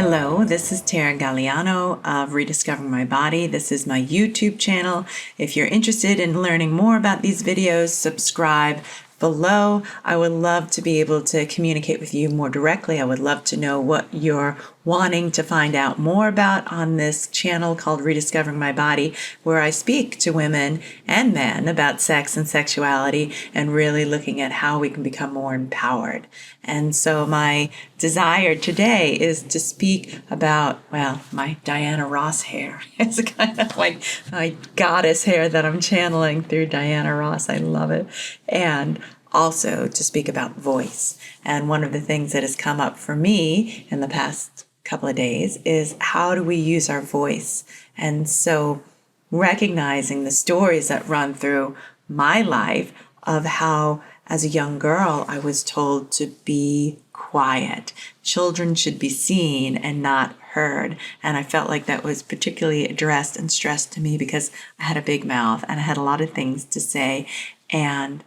Hello, this is Tara Galliano of Rediscovering My Body. This is my YouTube channel. If you're interested in learning more about these videos, subscribe below. I would love to be able to communicate with you more directly. I would love to know what you're wanting to find out more about on this channel called Rediscovering My Body, where I speak to women and men about sex and sexuality and really looking at how we can become more empowered. And so my desire today is to speak about, well, my Diana Ross hair. It's kind of like my goddess hair that I'm channeling through Diana Ross. I love it. And also to speak about voice. And one of the things that has come up for me in the past couple of days is how do we use our voice? And so recognizing the stories that run through my life of how as a young girl I was told to be quiet. Children should be seen and not heard. And I felt like that was particularly addressed and stressed to me because I had a big mouth and I had a lot of things to say, and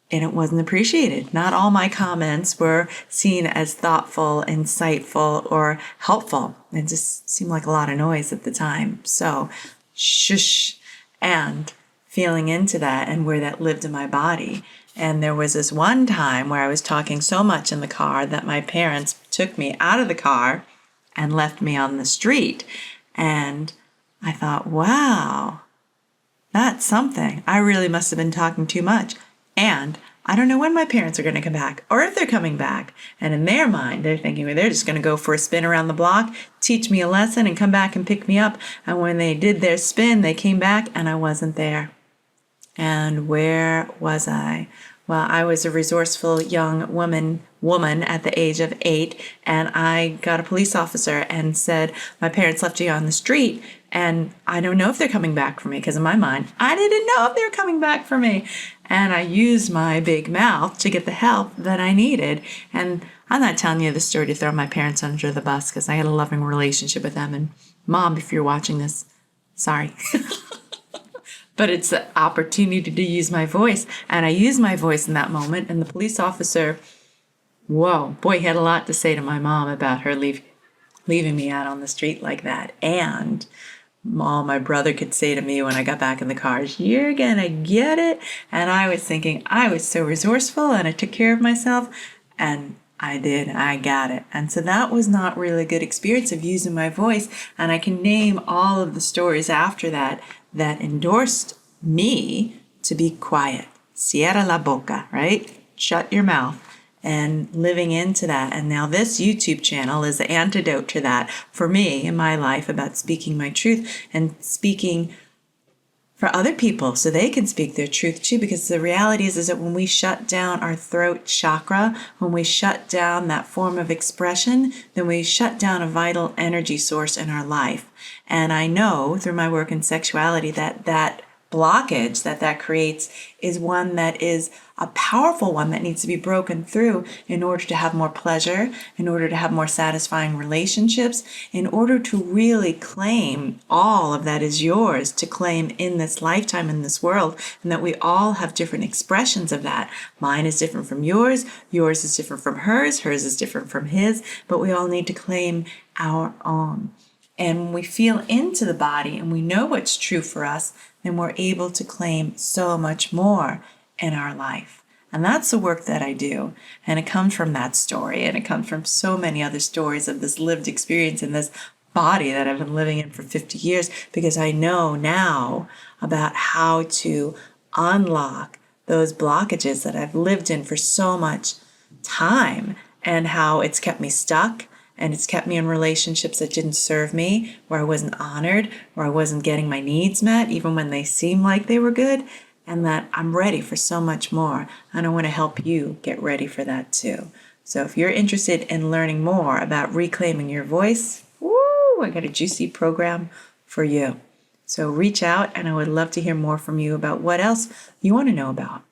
it wasn't appreciated. Not all my comments were seen as thoughtful, insightful, or helpful. It just seemed like a lot of noise at the time. So, shush, and feeling into that and where that lived in my body. And there was this one time where I was talking so much in the car that my parents took me out of the car and left me on the street. And I thought, wow, that's something. I really must have been talking too much. And I don't know when my parents are going to come back or if they're coming back. And in their mind, they're thinking, well, they're just going to go for a spin around the block, teach me a lesson, and come back and pick me up. And when they did their spin, they came back and I wasn't there. And where was I? Well, I was a resourceful young woman at the age of 8, and I got a police officer and said, my parents left you on the street, and I don't know if they're coming back for me, because in my mind, I didn't know if they were coming back for me. And I used my big mouth to get the help that I needed. And I'm not telling you the story to throw my parents under the bus, because I had a loving relationship with them. And Mom, if you're watching this, sorry. But it's the opportunity to use my voice. And I used my voice in that moment. And the police officer, whoa, boy, he had a lot to say to my mom about her leaving me out on the street like that. And all my brother could say to me when I got back in the car is, you're going to get it. And I was thinking, I was so resourceful and I took care of myself. And I did. I got it. And so that was not really a good experience of using my voice. And I can name all of the stories after that endorsed me to be quiet. Cierra la boca, right? Shut your mouth. And living into that. And now this YouTube channel is the antidote to that for me in my life about speaking my truth and speaking for other people so they can speak their truth too. Because the reality is that when we shut down our throat chakra, when we shut down that form of expression, then we shut down a vital energy source in our life. And I know through my work in sexuality that blockage that creates is one that is a powerful one that needs to be broken through in order to have more pleasure, in order to have more satisfying relationships, in order to really claim all of that is yours to claim in this lifetime, in this world, and that we all have different expressions of that. Mine is different from yours is different from hers is different from his, but we all need to claim our own. And when we feel into the body and we know what's true for us, then we're able to claim so much more in our life. And that's the work that I do. And it comes from that story. And it comes from so many other stories of this lived experience in this body that I've been living in for 50 years, because I know now about how to unlock those blockages that I've lived in for so much time and how it's kept me stuck. And it's kept me in relationships that didn't serve me, where I wasn't honored, where I wasn't getting my needs met, even when they seemed like they were good, and that I'm ready for so much more. And I want to help you get ready for that too. So if you're interested in learning more about reclaiming your voice, I got a juicy program for you. So reach out, and I would love to hear more from you about what else you want to know about.